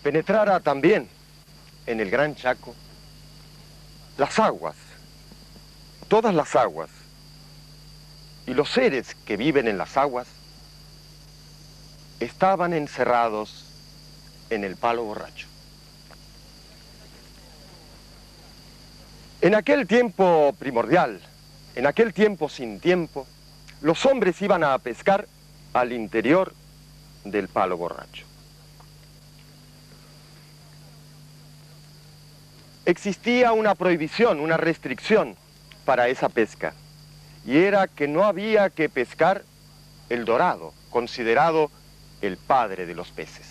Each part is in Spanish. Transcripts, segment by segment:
penetrara también en el Gran Chaco las aguas, todas las aguas, y los seres que viven en las aguas estaban encerrados en el Palo Borracho. En aquel tiempo primordial, en aquel tiempo sin tiempo, los hombres iban a pescar al interior del Palo Borracho. Existía una prohibición, una restricción para esa pesca, y era que no había que pescar el dorado, considerado el padre de los peces.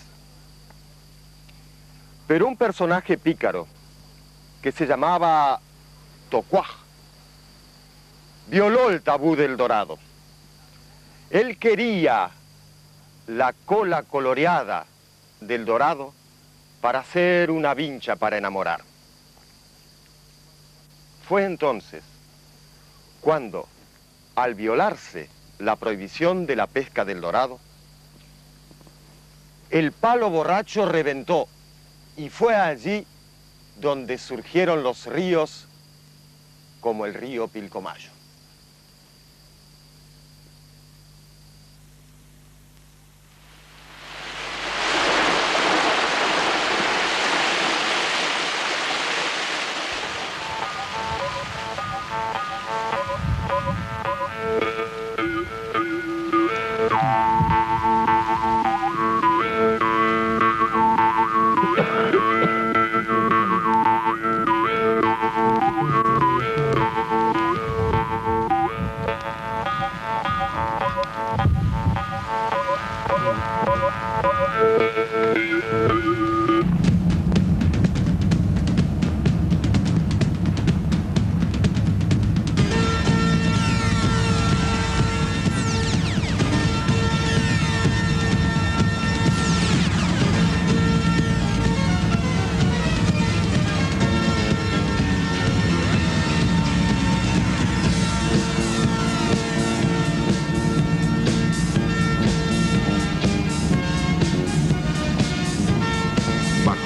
Pero un personaje pícaro, que se llamaba Tocuaj, violó el tabú del dorado. Él quería la cola coloreada del dorado para hacer una vincha para enamorar. Fue entonces cuando, al violarse la prohibición de la pesca del dorado, el Palo Borracho reventó, y fue allí donde surgieron los ríos como el río Pilcomayo.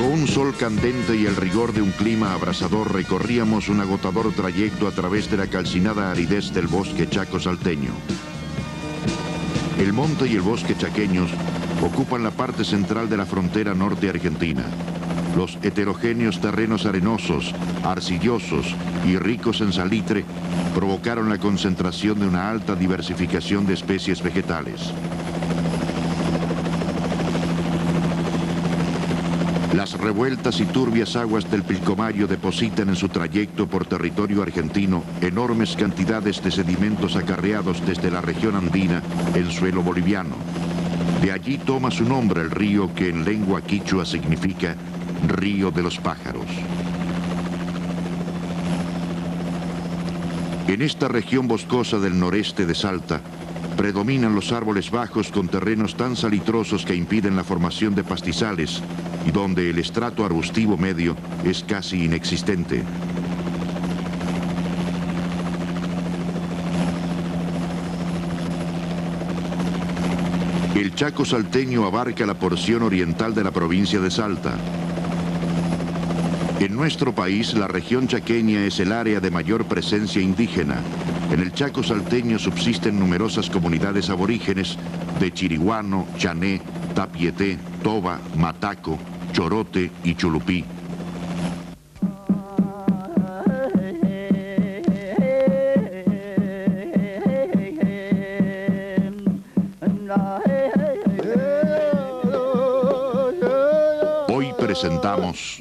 Un sol candente y el rigor de un clima abrasador recorríamos un agotador trayecto a través de la calcinada aridez del bosque chaco salteño. El monte y el bosque chaqueños ocupan la parte central de la frontera norte argentina. Los heterogéneos terrenos arenosos, arcillosos y ricos en salitre provocaron la concentración de una alta diversificación de especies vegetales. Las revueltas y turbias aguas del Pilcomayo depositan en su trayecto por territorio argentino enormes cantidades de sedimentos acarreados desde la región andina en suelo boliviano. De allí toma su nombre el río que en lengua quichua significa río de los pájaros. En esta región boscosa del noreste de Salta, predominan los árboles bajos con terrenos tan salitrosos que impiden la formación de pastizales y donde el estrato arbustivo medio es casi inexistente. El Chaco salteño abarca la porción oriental de la provincia de Salta. En nuestro país, la región chaqueña es el área de mayor presencia indígena. En el Chaco salteño subsisten numerosas comunidades aborígenes de Chiriguano, Chané, Tapieté, Toba, Mataco, Chorote y Chulupí. Hoy presentamos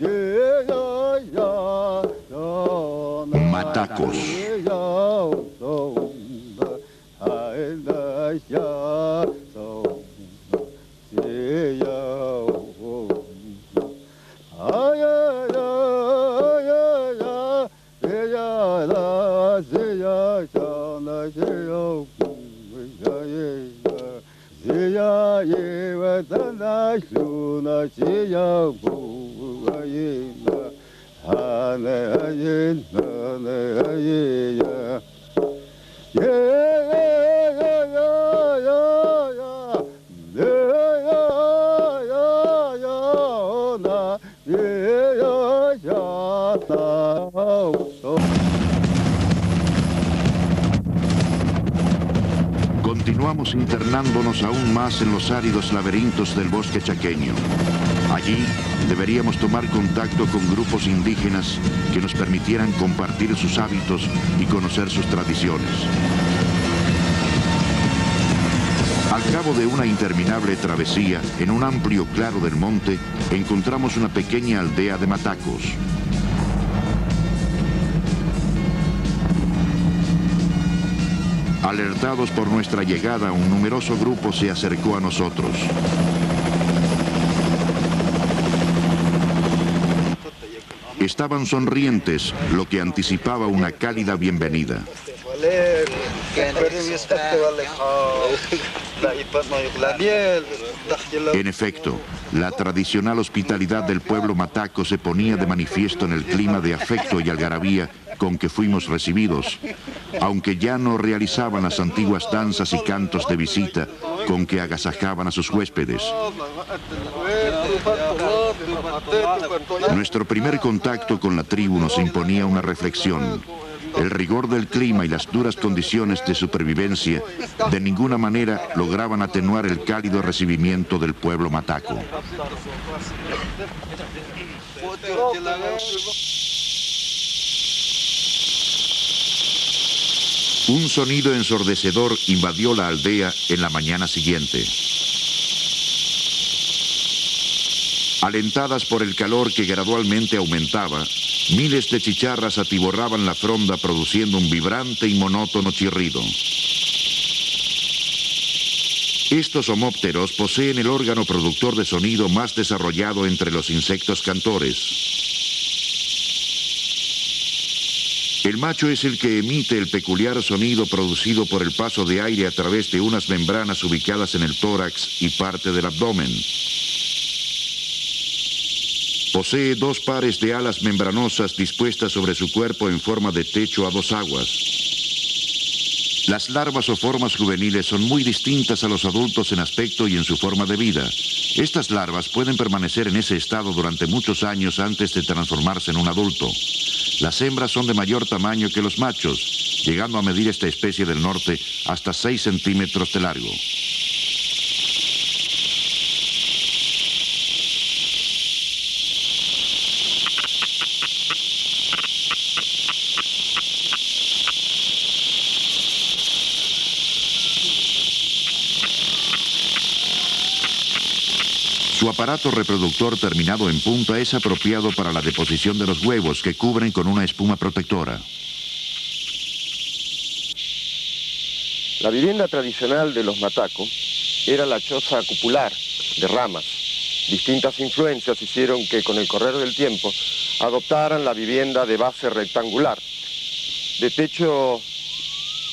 Matacos. Continuamos internándonos aún más en los áridos laberintos del bosque chaqueño. Allí deberíamos tomar contacto con grupos indígenas que nos permitieran compartir sus hábitos y conocer sus tradiciones. Al cabo de una interminable travesía, en un amplio claro del monte, encontramos una pequeña aldea de matacos. Alertados por nuestra llegada, un numeroso grupo se acercó a nosotros. Estaban sonrientes, lo que anticipaba una cálida bienvenida. En efecto, la tradicional hospitalidad del pueblo mataco se ponía de manifiesto en el clima de afecto y algarabía con que fuimos recibidos, aunque ya no realizaban las antiguas danzas y cantos de visita con que agasajaban a sus huéspedes. Nuestro primer contacto con la tribu nos imponía una reflexión. El rigor del clima y las duras condiciones de supervivencia de ninguna manera lograban atenuar el cálido recibimiento del pueblo mataco. Un sonido ensordecedor invadió la aldea en la mañana siguiente. Alentadas por el calor que gradualmente aumentaba, miles de chicharras atiborraban la fronda produciendo un vibrante y monótono chirrido. Estos homópteros poseen el órgano productor de sonido más desarrollado entre los insectos cantores. El macho es el que emite el peculiar sonido producido por el paso de aire a través de unas membranas ubicadas en el tórax y parte del abdomen. Posee dos pares de alas membranosas dispuestas sobre su cuerpo en forma de techo a dos aguas. Las larvas o formas juveniles son muy distintas a los adultos en aspecto y en su forma de vida. Estas larvas pueden permanecer en ese estado durante muchos años antes de transformarse en un adulto. Las hembras son de mayor tamaño que los machos, llegando a medir esta especie del norte hasta 6 centímetros de largo. Su aparato reproductor terminado en punta es apropiado para la deposición de los huevos que cubren con una espuma protectora. La vivienda tradicional de los mataco era la choza cupular de ramas. Distintas influencias hicieron que con el correr del tiempo adoptaran la vivienda de base rectangular, de techo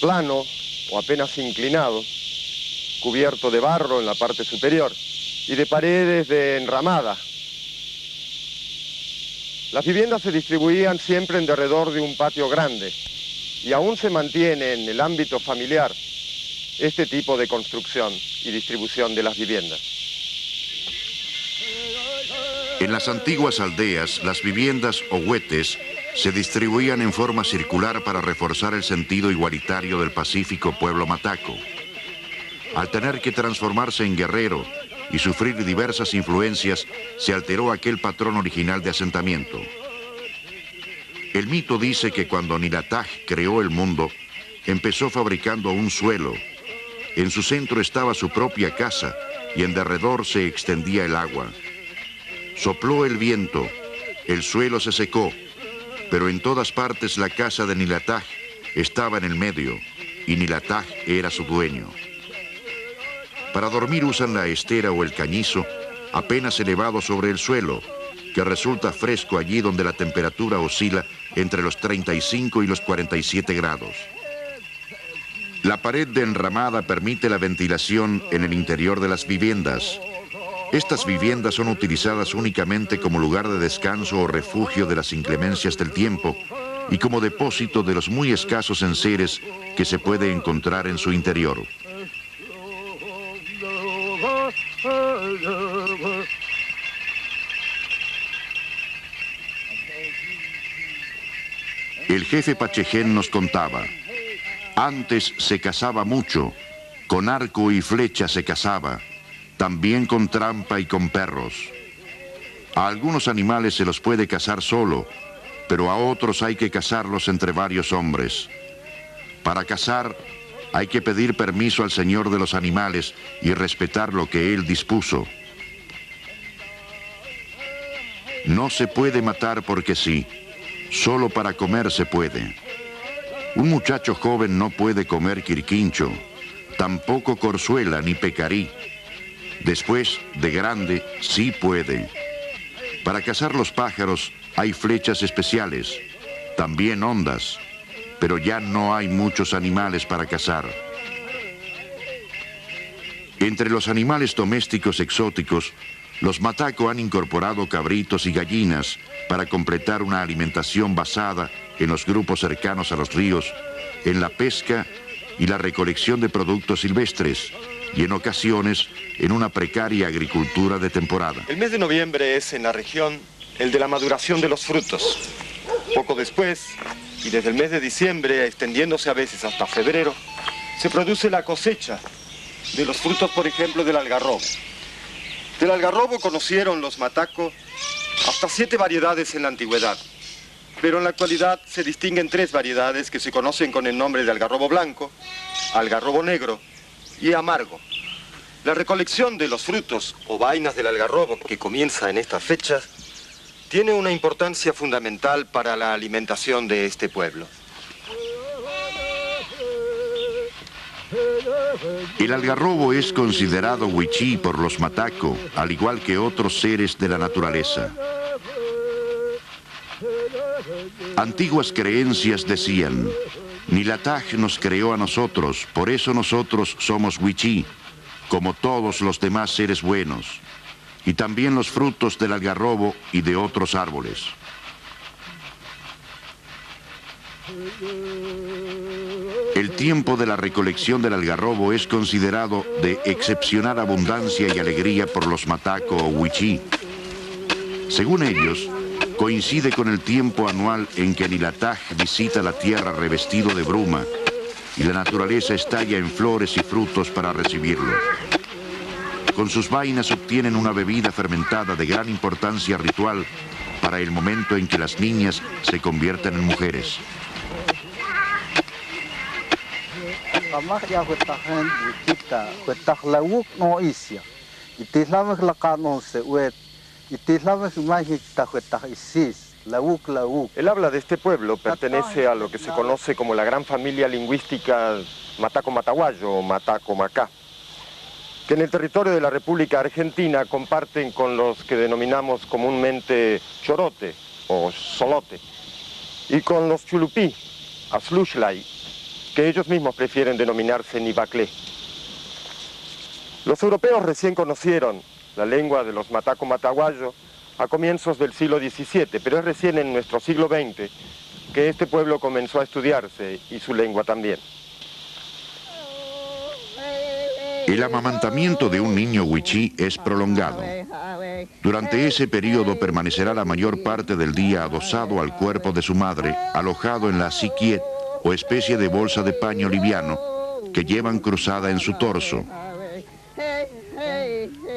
plano o apenas inclinado, cubierto de barro en la parte superior y de paredes de enramada. Las viviendas se distribuían siempre en derredor de un patio grande y aún se mantiene en el ámbito familiar este tipo de construcción y distribución de las viviendas. En las antiguas aldeas, las viviendas o huetes se distribuían en forma circular para reforzar el sentido igualitario del pacífico pueblo mataco. Al tener que transformarse en guerrero y sufrir diversas influencias, se alteró aquel patrón original de asentamiento. El mito dice que cuando Nilataj creó el mundo, empezó fabricando un suelo. En su centro estaba su propia casa y en derredor se extendía el agua. Sopló el viento, el suelo se secó, pero en todas partes la casa de Nilataj estaba en el medio y Nilataj era su dueño. Para dormir usan la estera o el cañizo, apenas elevado sobre el suelo, que resulta fresco allí donde la temperatura oscila entre los 35 y los 47 grados. La pared de enramada permite la ventilación en el interior de las viviendas. Estas viviendas son utilizadas únicamente como lugar de descanso o refugio de las inclemencias del tiempo y como depósito de los muy escasos enseres que se puede encontrar en su interior. El jefe Pachején nos contaba: antes se cazaba mucho, con arco y flecha se cazaba, también con trampa y con perros. A algunos animales se los puede cazar solo, pero a otros hay que cazarlos entre varios hombres. Para cazar hay que pedir permiso al señor de los animales y respetar lo que él dispuso. No se puede matar porque sí, solo para comer se puede. Un muchacho joven no puede comer quirquincho, tampoco corzuela ni pecarí. Después, de grande, sí puede. Para cazar los pájaros hay flechas especiales, también hondas, pero ya no hay muchos animales para cazar. Entre los animales domésticos exóticos, los mataco han incorporado cabritos y gallinas para completar una alimentación basada en los grupos cercanos a los ríos, en la pesca y la recolección de productos silvestres, y en ocasiones en una precaria agricultura de temporada. El mes de noviembre es en la región el de la maduración de los frutos. Poco después, y desde el mes de diciembre, extendiéndose a veces hasta febrero, se produce la cosecha de los frutos, por ejemplo, del algarrobo. Del algarrobo conocieron los mataco hasta 7 variedades en la antigüedad, pero en la actualidad se distinguen 3 variedades que se conocen con el nombre de algarrobo blanco, algarrobo negro y amargo. La recolección de los frutos o vainas del algarrobo, que comienza en estas fechas, tiene una importancia fundamental para la alimentación de este pueblo. El algarrobo es considerado huichí por los mataco, al igual que otros seres de la naturaleza. Antiguas creencias decían: Nilataj nos creó a nosotros, por eso nosotros somos huichí, como todos los demás seres buenos, y también los frutos del algarrobo y de otros árboles. El tiempo de la recolección del algarrobo es considerado de excepcional abundancia y alegría por los mataco o huichí. Según ellos, coincide con el tiempo anual en que Nilataj visita la tierra revestido de bruma y la naturaleza estalla en flores y frutos para recibirlo. Con sus vainas obtienen una bebida fermentada de gran importancia ritual para el momento en que las niñas se convierten en mujeres. El habla de este pueblo pertenece a lo que se conoce como la gran familia lingüística mataco-mataguayo o mataco-macá, que en el territorio de la República Argentina comparten con los que denominamos comúnmente chorote o solote, y con los chulupí, aslushlay, que ellos mismos prefieren denominarse nibaclé. Los europeos recién conocieron la lengua de los mataco-mataguayo a comienzos del siglo XVII, pero es recién en nuestro siglo XX que este pueblo comenzó a estudiarse y su lengua también. El amamantamiento de un niño huichí es prolongado. Durante ese periodo permanecerá la mayor parte del día adosado al cuerpo de su madre, alojado en la siquiet o especie de bolsa de paño liviano que llevan cruzada en su torso.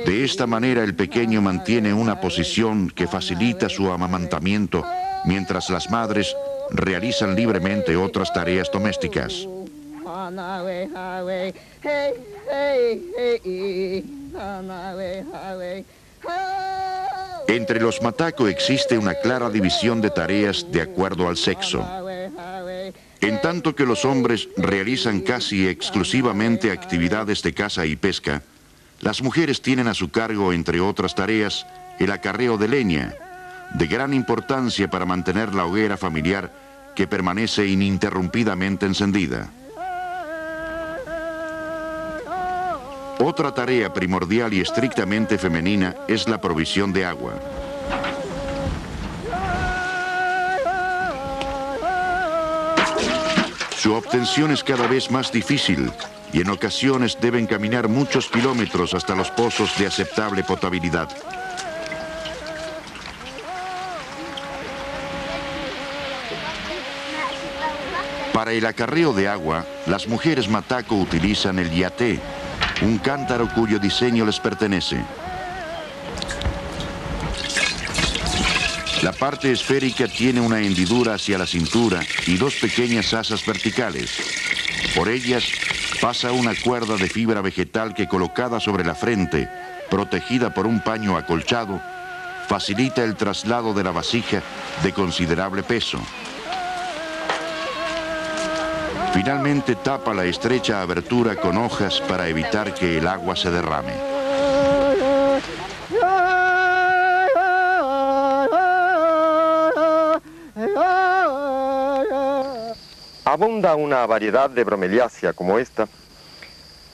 De esta manera el pequeño mantiene una posición que facilita su amamantamiento mientras las madres realizan libremente otras tareas domésticas. Entre los mataco existe una clara división de tareas de acuerdo al sexo. En tanto que los hombres realizan casi exclusivamente actividades de caza y pesca, las mujeres tienen a su cargo, entre otras tareas, el acarreo de leña, de gran importancia para mantener la hoguera familiar que permanece ininterrumpidamente encendida. Otra tarea primordial y estrictamente femenina es la provisión de agua. Su obtención es cada vez más difícil y en ocasiones deben caminar muchos kilómetros hasta los pozos de aceptable potabilidad. Para el acarreo de agua, las mujeres mataco utilizan el yaté, un cántaro cuyo diseño les pertenece. La parte esférica tiene una hendidura hacia la cintura y dos pequeñas asas verticales. Por ellas pasa una cuerda de fibra vegetal que, colocada sobre la frente, protegida por un paño acolchado, facilita el traslado de la vasija de considerable peso. Finalmente tapa la estrecha abertura con hojas para evitar que el agua se derrame. Abunda una variedad de bromeliácea como esta,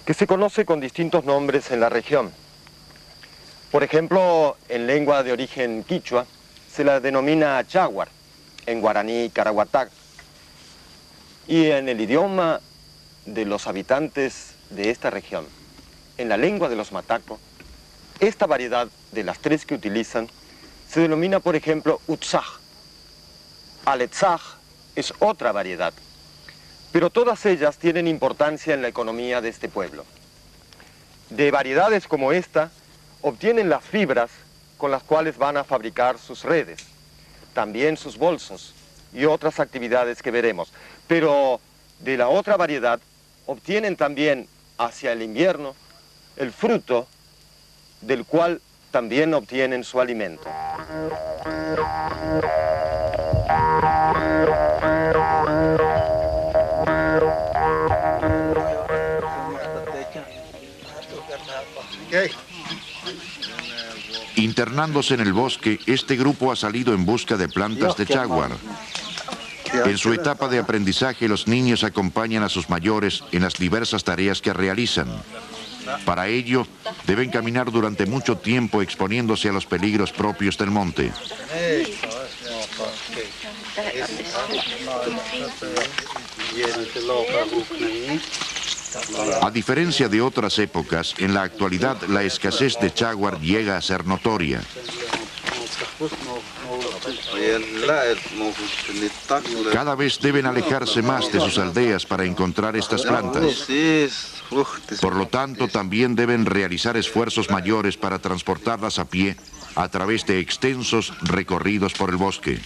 que se conoce con distintos nombres en la región. Por ejemplo, en lengua de origen quichua, se la denomina chaguar, en guaraní caraguatá. Y en el idioma de los habitantes de esta región, en la lengua de los mataco, esta variedad de las tres que utilizan se denomina, por ejemplo, utzaj. Aletzaj es otra variedad, pero todas ellas tienen importancia en la economía de este pueblo. De variedades como esta, obtienen las fibras con las cuales van a fabricar sus redes, también sus bolsos y otras actividades que veremos. Pero de la otra variedad obtienen también hacia el invierno el fruto del cual también obtienen su alimento. Internándose en el bosque, este grupo ha salido en busca de plantas de chaguar. En su etapa de aprendizaje, los niños acompañan a sus mayores en las diversas tareas que realizan. Para ello, deben caminar durante mucho tiempo exponiéndose a los peligros propios del monte. A diferencia de otras épocas, en la actualidad la escasez de chaguar llega a ser notoria. Cada vez deben alejarse más de sus aldeas para encontrar estas plantas. Por lo tanto, también deben realizar esfuerzos mayores para transportarlas a pie a través de extensos recorridos por el bosque.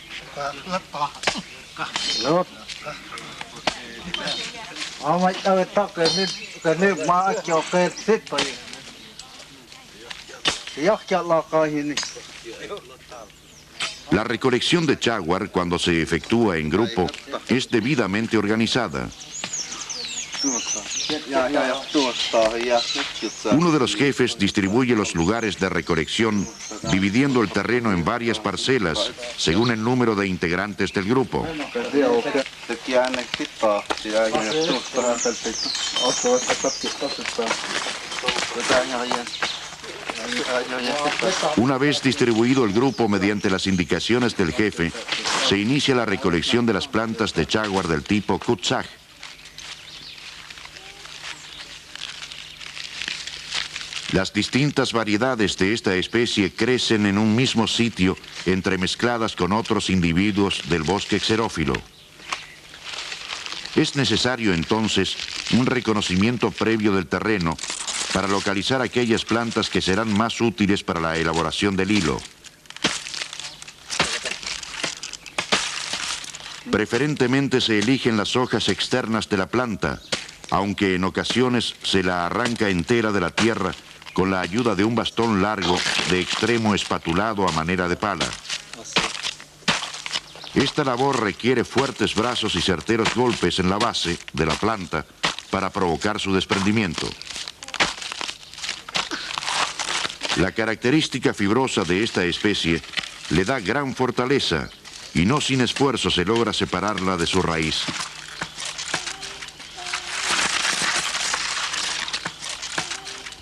La recolección de chaguar, cuando se efectúa en grupo, es debidamente organizada. Uno de los jefes distribuye los lugares de recolección, dividiendo el terreno en varias parcelas, según el número de integrantes del grupo. Una vez distribuido el grupo mediante las indicaciones del jefe, se inicia la recolección de las plantas de chaguar del tipo kutzaj. Las distintas variedades de esta especie crecen en un mismo sitio, entremezcladas con otros individuos del bosque xerófilo. Es necesario entonces un reconocimiento previo del terreno para localizar aquellas plantas que serán más útiles para la elaboración del hilo. Preferentemente se eligen las hojas externas de la planta, aunque en ocasiones se la arranca entera de la tierra con la ayuda de un bastón largo de extremo espatulado a manera de pala. Esta labor requiere fuertes brazos y certeros golpes en la base de la planta para provocar su desprendimiento. La característica fibrosa de esta especie le da gran fortaleza y no sin esfuerzo se logra separarla de su raíz.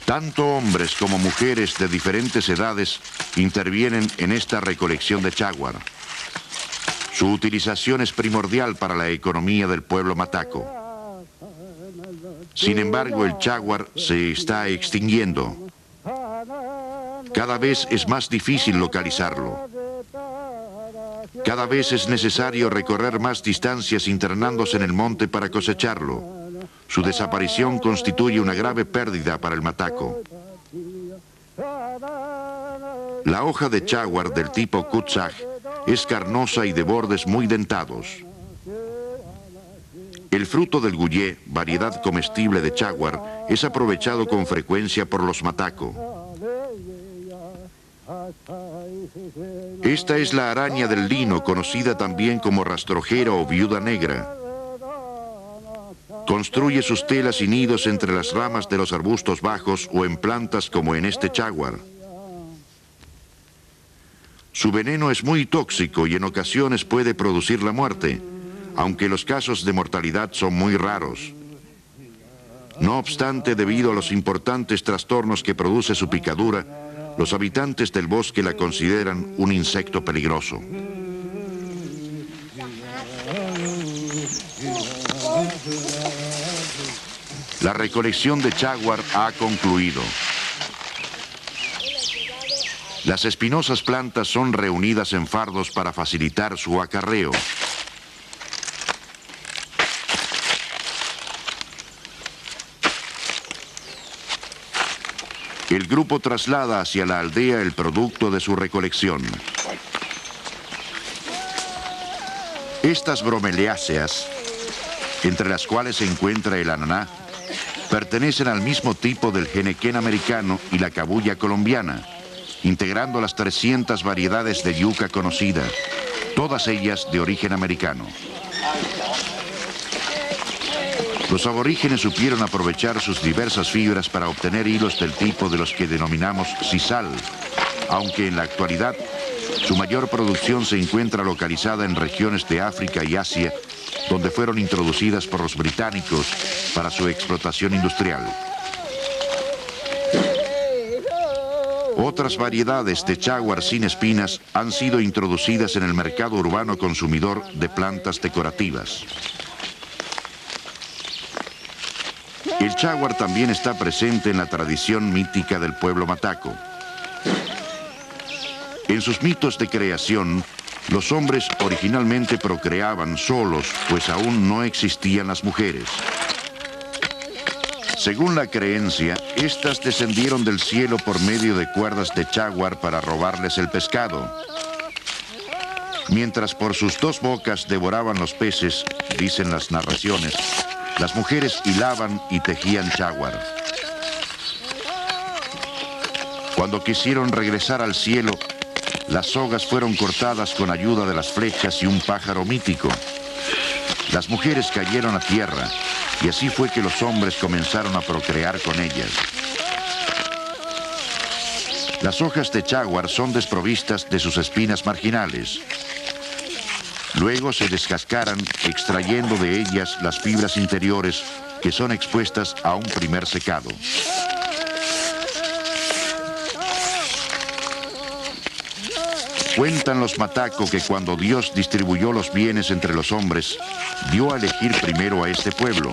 Tanto hombres como mujeres de diferentes edades intervienen en esta recolección de chaguar. Su utilización es primordial para la economía del pueblo mataco. Sin embargo, el chaguar se está extinguiendo. Cada vez es más difícil localizarlo. Cada vez es necesario recorrer más distancias internándose en el monte para cosecharlo. Su desaparición constituye una grave pérdida para el mataco. La hoja de chaguar del tipo Kutzach es carnosa y de bordes muy dentados. El fruto del guyé, variedad comestible de chaguar, es aprovechado con frecuencia por los mataco. Esta es la araña del lino, conocida también como rastrojera o viuda negra. Construye sus telas y nidos entre las ramas de los arbustos bajos o en plantas como en este chaguar. Su veneno es muy tóxico y en ocasiones puede producir la muerte, aunque los casos de mortalidad son muy raros. No obstante, debido a los importantes trastornos que produce su picadura, los habitantes del bosque la consideran un insecto peligroso. La recolección de chaguar ha concluido. Las espinosas plantas son reunidas en fardos para facilitar su acarreo. El grupo traslada hacia la aldea el producto de su recolección. Estas bromeliáceas, entre las cuales se encuentra el ananá, pertenecen al mismo tipo del genequén americano y la cabuya colombiana, integrando las 300 variedades de yuca conocidas, todas ellas de origen americano. Los aborígenes supieron aprovechar sus diversas fibras para obtener hilos del tipo de los que denominamos sisal, aunque en la actualidad su mayor producción se encuentra localizada en regiones de África y Asia, donde fueron introducidas por los británicos para su explotación industrial. Otras variedades de chaguar sin espinas han sido introducidas en el mercado urbano consumidor de plantas decorativas. El chaguar también está presente en la tradición mítica del pueblo mataco. En sus mitos de creación, los hombres originalmente procreaban solos, pues aún no existían las mujeres. Según la creencia, estas descendieron del cielo por medio de cuerdas de chaguar para robarles el pescado. Mientras por sus dos bocas devoraban los peces, dicen las narraciones, las mujeres hilaban y tejían chaguar. Cuando quisieron regresar al cielo, las sogas fueron cortadas con ayuda de las flechas y un pájaro mítico. Las mujeres cayeron a tierra y así fue que los hombres comenzaron a procrear con ellas. Las hojas de chaguar son desprovistas de sus espinas marginales. Luego se descascaran, extrayendo de ellas las fibras interiores que son expuestas a un primer secado. Cuentan los mataco que cuando Dios distribuyó los bienes entre los hombres, dio a elegir primero a este pueblo.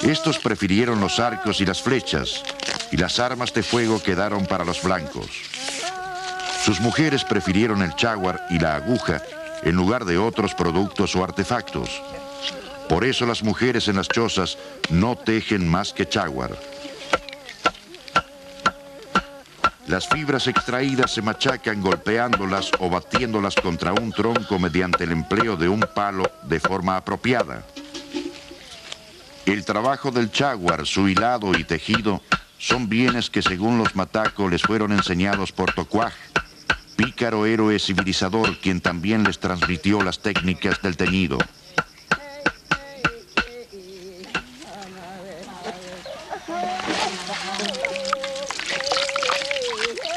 Estos prefirieron los arcos y las flechas, y las armas de fuego quedaron para los blancos. Sus mujeres prefirieron el chaguar y la aguja en lugar de otros productos o artefactos. Por eso las mujeres en las chozas no tejen más que chaguar. Las fibras extraídas se machacan golpeándolas o batiéndolas contra un tronco mediante el empleo de un palo de forma apropiada. El trabajo del chaguar, su hilado y tejido son bienes que según los mataco les fueron enseñados por Tocuaj, pícaro héroe civilizador, quien también les transmitió las técnicas del teñido.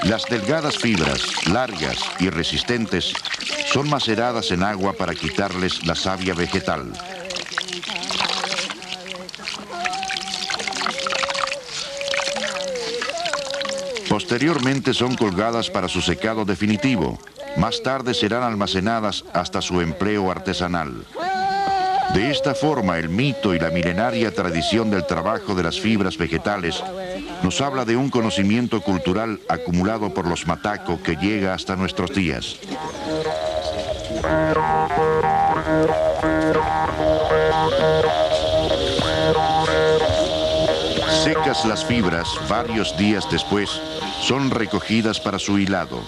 Las delgadas fibras, largas y resistentes, son maceradas en agua para quitarles la savia vegetal. Posteriormente son colgadas para su secado definitivo. Más tarde serán almacenadas hasta su empleo artesanal. De esta forma, el mito y la milenaria tradición del trabajo de las fibras vegetales nos habla de un conocimiento cultural acumulado por los mataco que llega hasta nuestros días. Secas las fibras, varios días después, son recogidas para su hilado.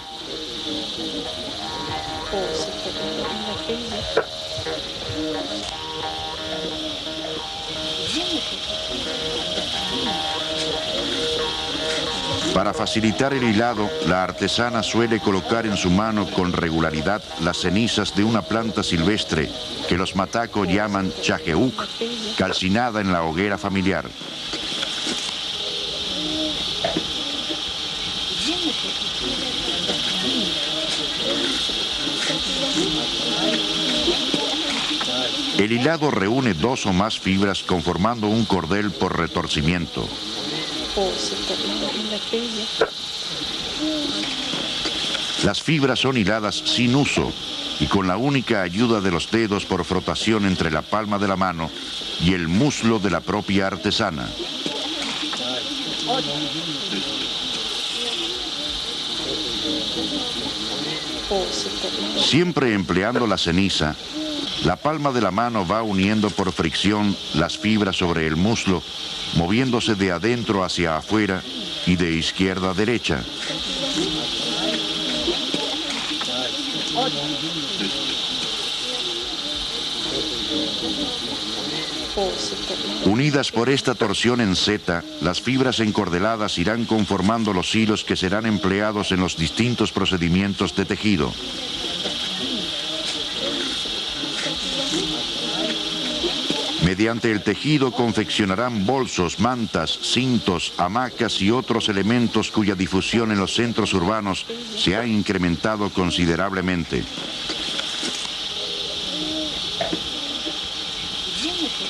Para facilitar el hilado, la artesana suele colocar en su mano con regularidad las cenizas de una planta silvestre que los mataco llaman chajeuc, calcinada en la hoguera familiar. El hilado reúne 2 o más fibras conformando un cordel por retorcimiento. Las fibras son hiladas sin uso y con la única ayuda de los dedos por frotación entre la palma de la mano y el muslo de la propia artesana. Siempre empleando la ceniza, la palma de la mano va uniendo por fricción las fibras sobre el muslo, moviéndose de adentro hacia afuera y de izquierda a derecha. Unidas por esta torsión en Z, las fibras encordeladas irán conformando los hilos que serán empleados en los distintos procedimientos de tejido. Mediante el tejido confeccionarán bolsos, mantas, cintos, hamacas y otros elementos cuya difusión en los centros urbanos se ha incrementado considerablemente.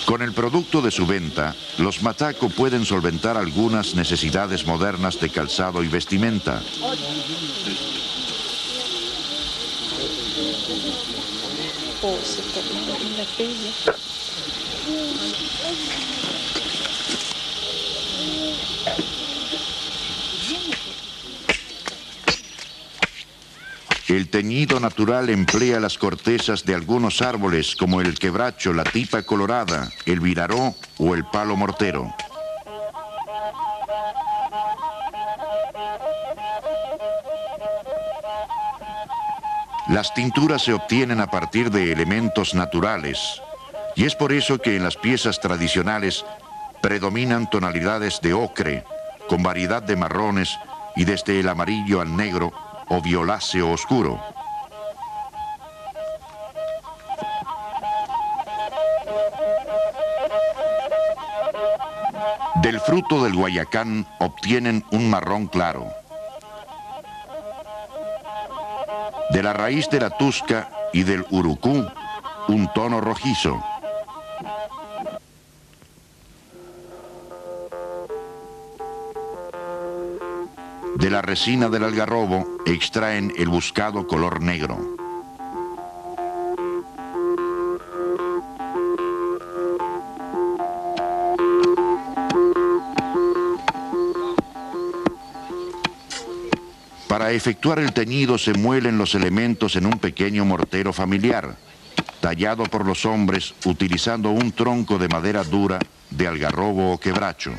Con el producto de su venta, los mataco pueden solventar algunas necesidades modernas de calzado y vestimenta. El teñido natural emplea las cortezas de algunos árboles como el quebracho, la tipa colorada, el viraró o el palo mortero. Las tinturas se obtienen a partir de elementos naturales y es por eso que en las piezas tradicionales predominan tonalidades de ocre, con variedad de marrones y desde el amarillo al negro o violáceo oscuro. Del fruto del guayacán obtienen un marrón claro. De la raíz de la tusca y del urucú, un tono rojizo. De la resina del algarrobo extraen el buscado color negro. Para efectuar el teñido se muelen los elementos en un pequeño mortero familiar, tallado por los hombres utilizando un tronco de madera dura de algarrobo o quebracho.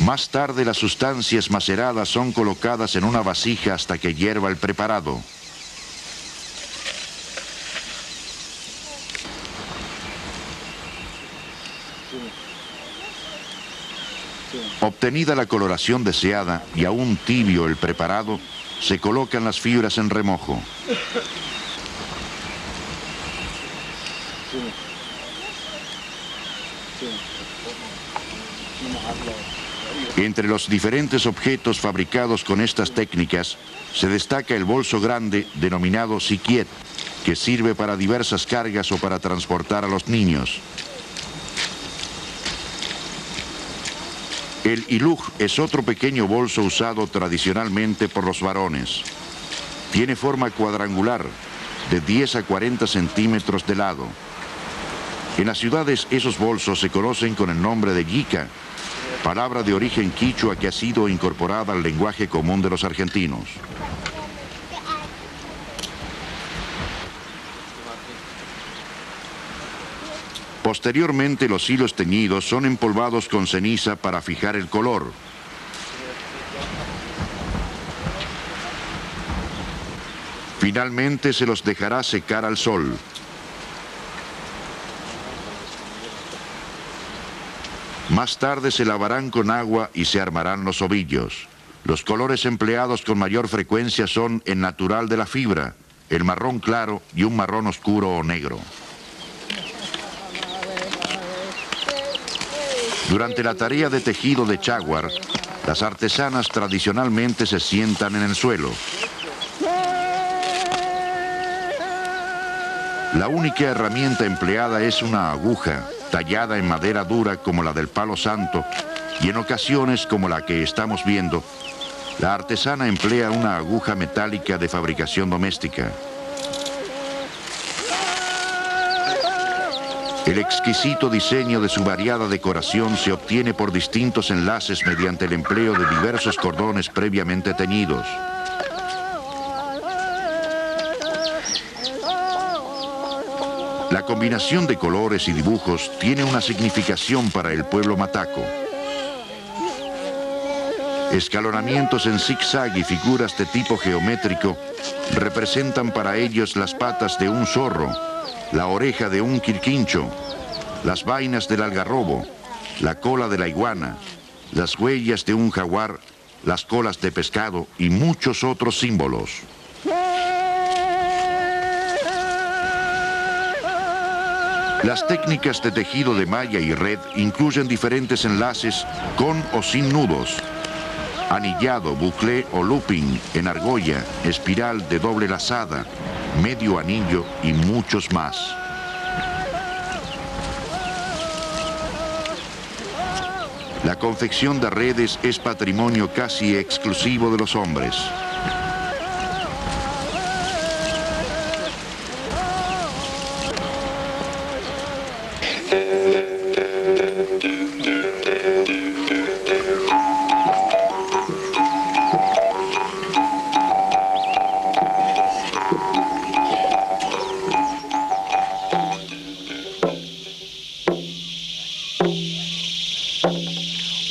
Más tarde las sustancias maceradas son colocadas en una vasija hasta que hierva el preparado. Obtenida la coloración deseada y aún tibio el preparado, se colocan las fibras en remojo. Entre los diferentes objetos fabricados con estas técnicas, se destaca el bolso grande denominado siquiet, que sirve para diversas cargas o para transportar a los niños. El hiluj es otro pequeño bolso usado tradicionalmente por los varones. Tiene forma cuadrangular, de 10 a 40 centímetros de lado. En las ciudades esos bolsos se conocen con el nombre de yica, palabra de origen quichua que ha sido incorporada al lenguaje común de los argentinos. Posteriormente, los hilos teñidos son empolvados con ceniza para fijar el color. Finalmente se los dejará secar al sol. Más tarde se lavarán con agua y se armarán los ovillos. Los colores empleados con mayor frecuencia son el natural de la fibra, el marrón claro y un marrón oscuro o negro. Durante la tarea de tejido de chaguar, las artesanas tradicionalmente se sientan en el suelo. La única herramienta empleada es una aguja, tallada en madera dura como la del palo santo, y en ocasiones como la que estamos viendo, la artesana emplea una aguja metálica de fabricación doméstica. El exquisito diseño de su variada decoración se obtiene por distintos enlaces mediante el empleo de diversos cordones previamente teñidos. La combinación de colores y dibujos tiene una significación para el pueblo mataco. Escalonamientos en zigzag y figuras de tipo geométrico representan para ellos las patas de un zorro, la oreja de un quirquincho, las vainas del algarrobo, la cola de la iguana, las huellas de un jaguar, las colas de pescado y muchos otros símbolos. Las técnicas de tejido de malla y red incluyen diferentes enlaces con o sin nudos, anillado, buclé o looping en argolla, espiral de doble lazada, medio anillo y muchos más. La confección de redes es patrimonio casi exclusivo de los hombres.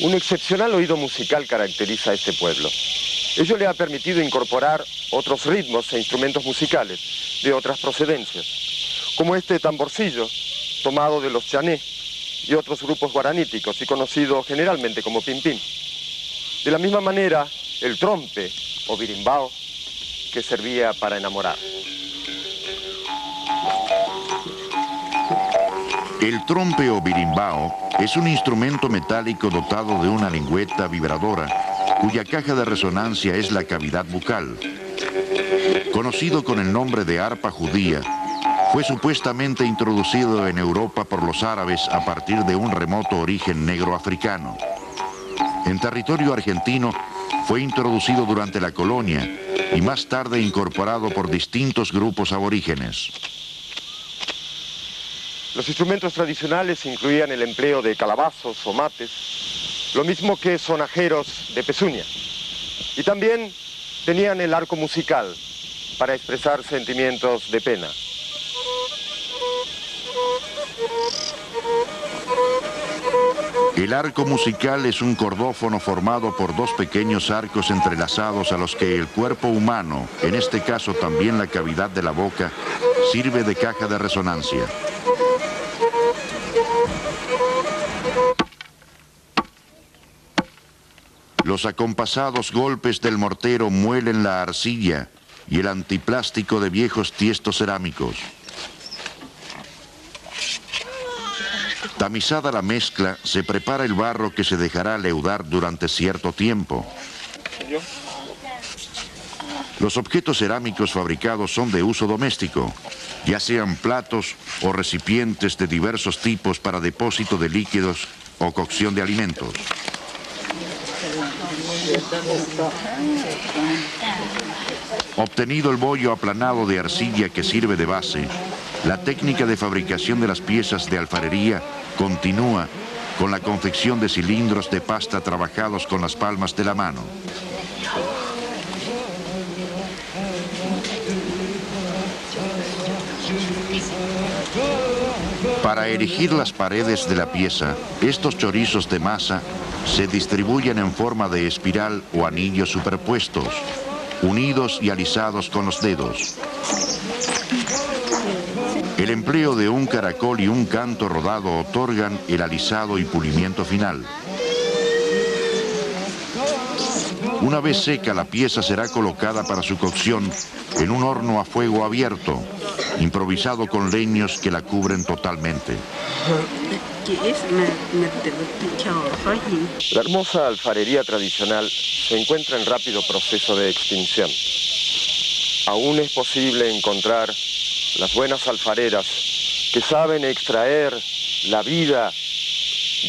Un excepcional oído musical caracteriza a este pueblo. Ello le ha permitido incorporar otros ritmos e instrumentos musicales de otras procedencias, como este tamborcillo, tomado de los chané y otros grupos guaraníticos y conocido generalmente como pimpín. De la misma manera, el trompe o birimbao, que servía para enamorar. El trompe o birimbao es un instrumento metálico dotado de una lengüeta vibradora, cuya caja de resonancia es la cavidad bucal. Conocido con el nombre de arpa judía, fue supuestamente introducido en Europa por los árabes a partir de un remoto origen negro africano. En territorio argentino fue introducido durante la colonia y más tarde incorporado por distintos grupos aborígenes. Los instrumentos tradicionales incluían el empleo de calabazos o mates, lo mismo que sonajeros de pezuña. Y también tenían el arco musical para expresar sentimientos de pena. El arco musical es un cordófono formado por dos pequeños arcos entrelazados a los que el cuerpo humano, en este caso también la cavidad de la boca, sirve de caja de resonancia. Los acompasados golpes del mortero muelen la arcilla y el antiplástico de viejos tiestos cerámicos. Tamizada la mezcla, se prepara el barro que se dejará leudar durante cierto tiempo. Los objetos cerámicos fabricados son de uso doméstico, ya sean platos o recipientes de diversos tipos para depósito de líquidos o cocción de alimentos. Obtenido el bollo aplanado de arcilla que sirve de base, La técnica de fabricación de las piezas de alfarería continúa con la confección de cilindros de pasta trabajados con las palmas de la mano. Para erigir las paredes de la pieza, estos chorizos de masa se distribuyen en forma de espiral o anillos superpuestos, unidos y alisados con los dedos. El empleo de un caracol y un canto rodado otorgan el alisado y pulimiento final. Una vez seca, la pieza será colocada para su cocción en un horno a fuego abierto, improvisado con leños que la cubren totalmente. La hermosa alfarería tradicional se encuentra en rápido proceso de extinción. Aún es posible encontrar las buenas alfareras que saben extraer la vida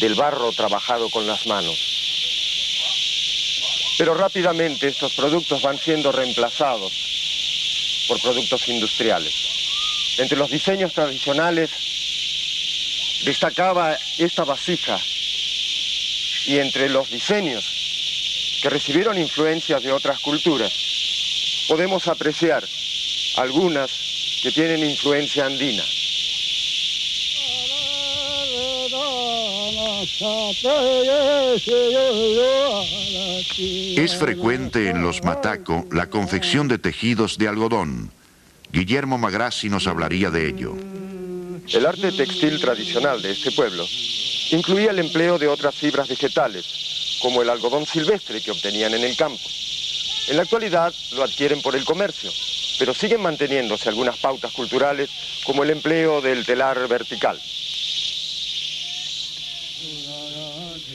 del barro trabajado con las manos. Pero rápidamente estos productos van siendo reemplazados por productos industriales. Entre los diseños tradicionales destacaba esta vasija, y entre los diseños que recibieron influencias de otras culturas podemos apreciar algunas que tienen influencia andina. Es frecuente en los Mataco la confección de tejidos de algodón. Guillermo Magrassi nos hablaría de ello. El arte textil tradicional de este pueblo incluía el empleo de otras fibras vegetales, como el algodón silvestre que obtenían en el campo. En la actualidad lo adquieren por el comercio, pero siguen manteniéndose algunas pautas culturales, como el empleo del telar vertical.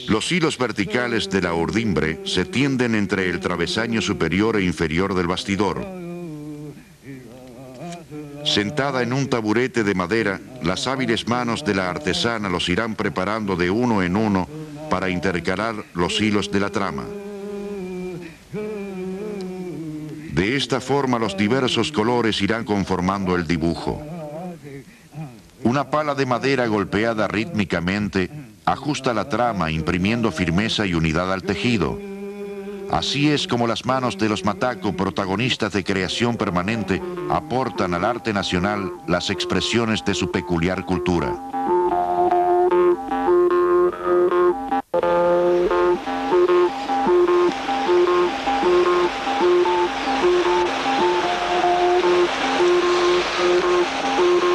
Los hilos verticales de la urdimbre se tienden entre el travesaño superior e inferior del bastidor. Sentada en un taburete de madera, las hábiles manos de la artesana los irán preparando de uno en uno para intercalar los hilos de la trama. De esta forma los diversos colores irán conformando el dibujo. Una pala de madera golpeada rítmicamente ajusta la trama, imprimiendo firmeza y unidad al tejido. Así es como las manos de los Mataco, protagonistas de creación permanente, aportan al arte nacional las expresiones de su peculiar cultura.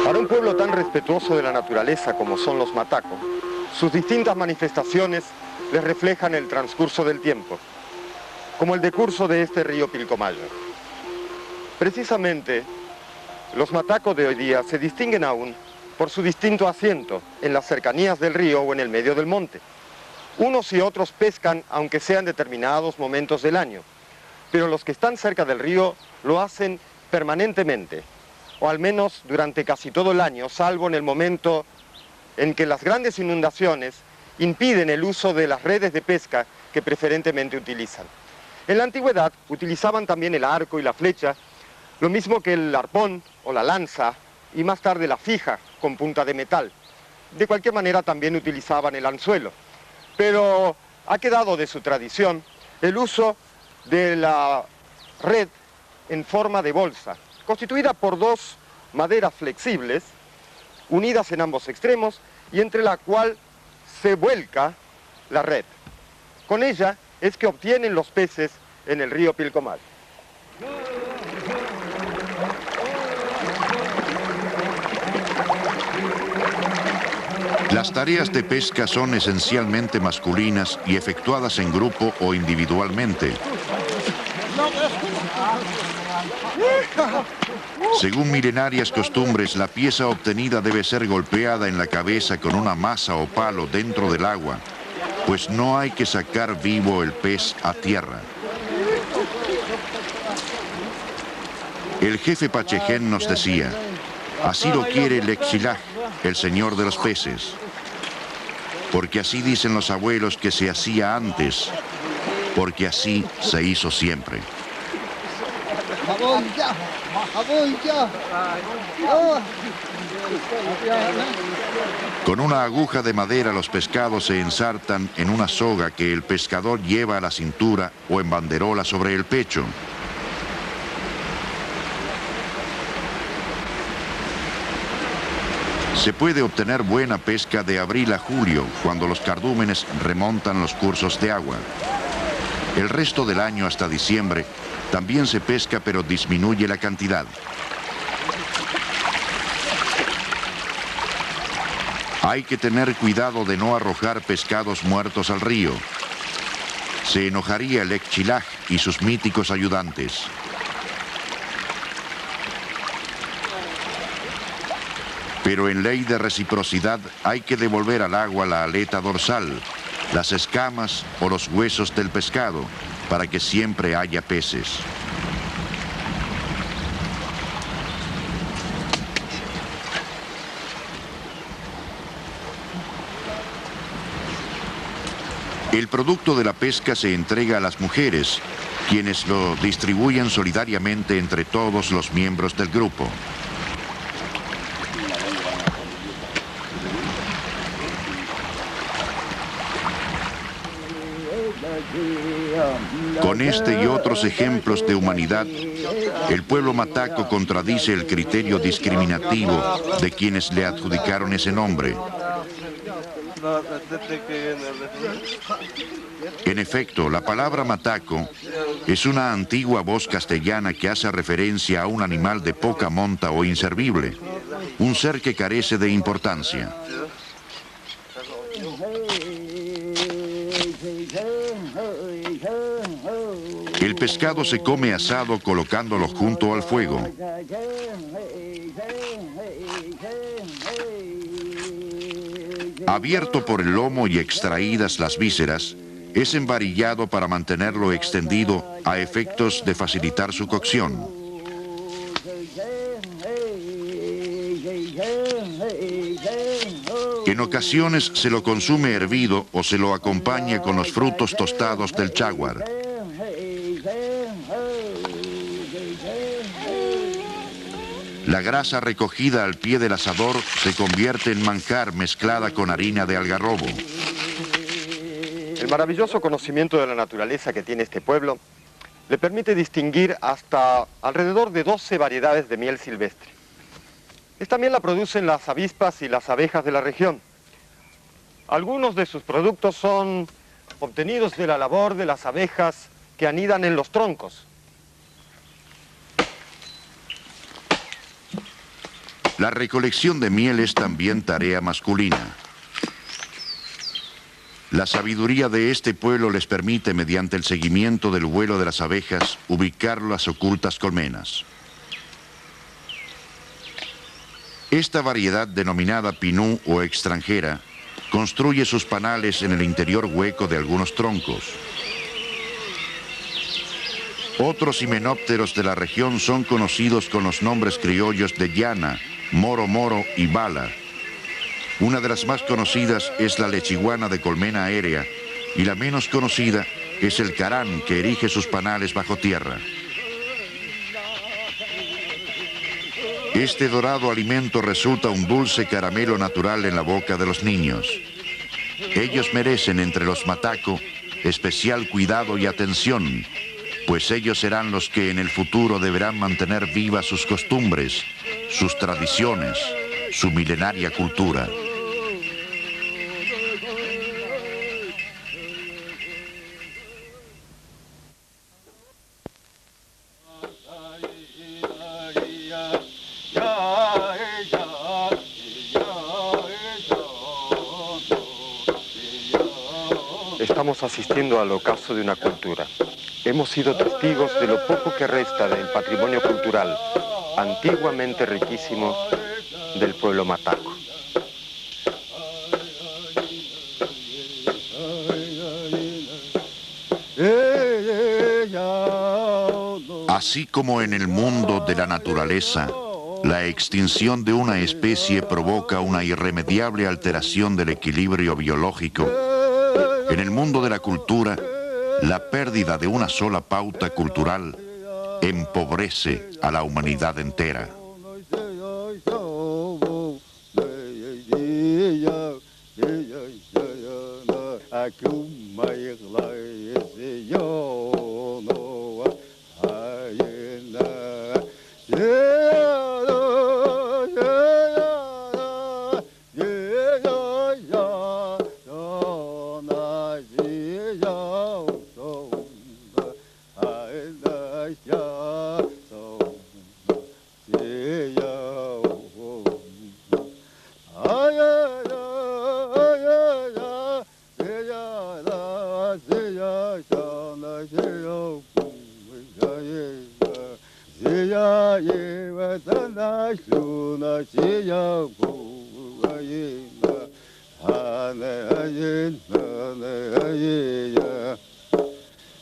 Para un pueblo tan respetuoso de la naturaleza como son los Mataco, sus distintas manifestaciones les reflejan el transcurso del tiempo, como el decurso de este río Pilcomayo. Precisamente, los Mataco de hoy día se distinguen aún por su distinto asiento en las cercanías del río o en el medio del monte. Unos y otros pescan, aunque sean determinados momentos del año, pero los que están cerca del río lo hacen permanentemente, o al menos durante casi todo el año, salvo en el momento en que las grandes inundaciones impiden el uso de las redes de pesca que preferentemente utilizan. En la antigüedad utilizaban también el arco y la flecha, lo mismo que el arpón o la lanza, y más tarde la fija con punta de metal. De cualquier manera también utilizaban el anzuelo. Pero ha quedado de su tradición el uso de la red en forma de bolsa, constituida por dos maderas flexibles, unidas en ambos extremos, y entre la cual se vuelca la red. Con ella es que obtienen los peces en el río Pilcomayo. Las tareas de pesca son esencialmente masculinas y efectuadas en grupo o individualmente. Según milenarias costumbres, la pieza obtenida debe ser golpeada en la cabeza con una masa o palo dentro del agua, pues no hay que sacar vivo el pez a tierra. El jefe Pachején nos decía, así lo quiere Lexilaj, el señor de los peces, porque así dicen los abuelos que se hacía antes, porque así se hizo siempre. Con una aguja de madera los pescados se ensartan en una soga que el pescador lleva a la cintura o en banderola sobre el pecho. Se puede obtener buena pesca de abril a julio, cuando los cardúmenes remontan los cursos de agua. El resto del año hasta diciembre también se pesca, pero disminuye la cantidad. Hay que tener cuidado de no arrojar pescados muertos al río. Se enojaría el Ecchilaj y sus míticos ayudantes. Pero en ley de reciprocidad hay que devolver al agua la aleta dorsal, las escamas o los huesos del pescado, para que siempre haya peces. El producto de la pesca se entrega a las mujeres, quienes lo distribuyen solidariamente entre todos los miembros del grupo. Con este y otros ejemplos de humanidad, el pueblo mataco contradice el criterio discriminativo de quienes le adjudicaron ese nombre. En efecto, la palabra mataco es una antigua voz castellana que hace referencia a un animal de poca monta o inservible, un ser que carece de importancia. El pescado se come asado colocándolo junto al fuego. Abierto por el lomo y extraídas las vísceras, es embarillado para mantenerlo extendido a efectos de facilitar su cocción. En ocasiones se lo consume hervido o se lo acompaña con los frutos tostados del cháguar. La grasa recogida al pie del asador se convierte en manjar mezclada con harina de algarrobo. El maravilloso conocimiento de la naturaleza que tiene este pueblo le permite distinguir hasta alrededor de 12 variedades de miel silvestre. Esta miel la producen las avispas y las abejas de la región. Algunos de sus productos son obtenidos de la labor de las abejas que anidan en los troncos. La recolección de miel es también tarea masculina. La sabiduría de este pueblo les permite, mediante el seguimiento del vuelo de las abejas, ubicar las ocultas colmenas. Esta variedad, denominada pinú o extranjera, construye sus panales en el interior hueco de algunos troncos. Otros himenópteros de la región son conocidos con los nombres criollos de llana, moro moro y bala. Una de las más conocidas es la lechiguana de colmena aérea y la menos conocida es el carán, que erige sus panales bajo tierra. Este dorado alimento resulta un dulce caramelo natural en la boca de los niños. Ellos merecen, entre los mataco, especial cuidado y atención, pues ellos serán los que en el futuro deberán mantener vivas sus costumbres, sus tradiciones, su milenaria cultura. Estamos asistiendo al ocaso de una cultura. Hemos sido testigos de lo poco que resta del patrimonio cultural, antiguamente riquísimo, del pueblo mataco. Así como en el mundo de la naturaleza, la extinción de una especie provoca una irremediable alteración del equilibrio biológico, en el mundo de la cultura, la pérdida de una sola pauta cultural empobrece a la humanidad entera.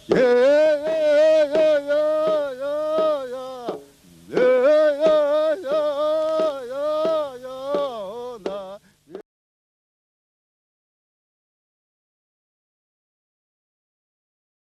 Yeah.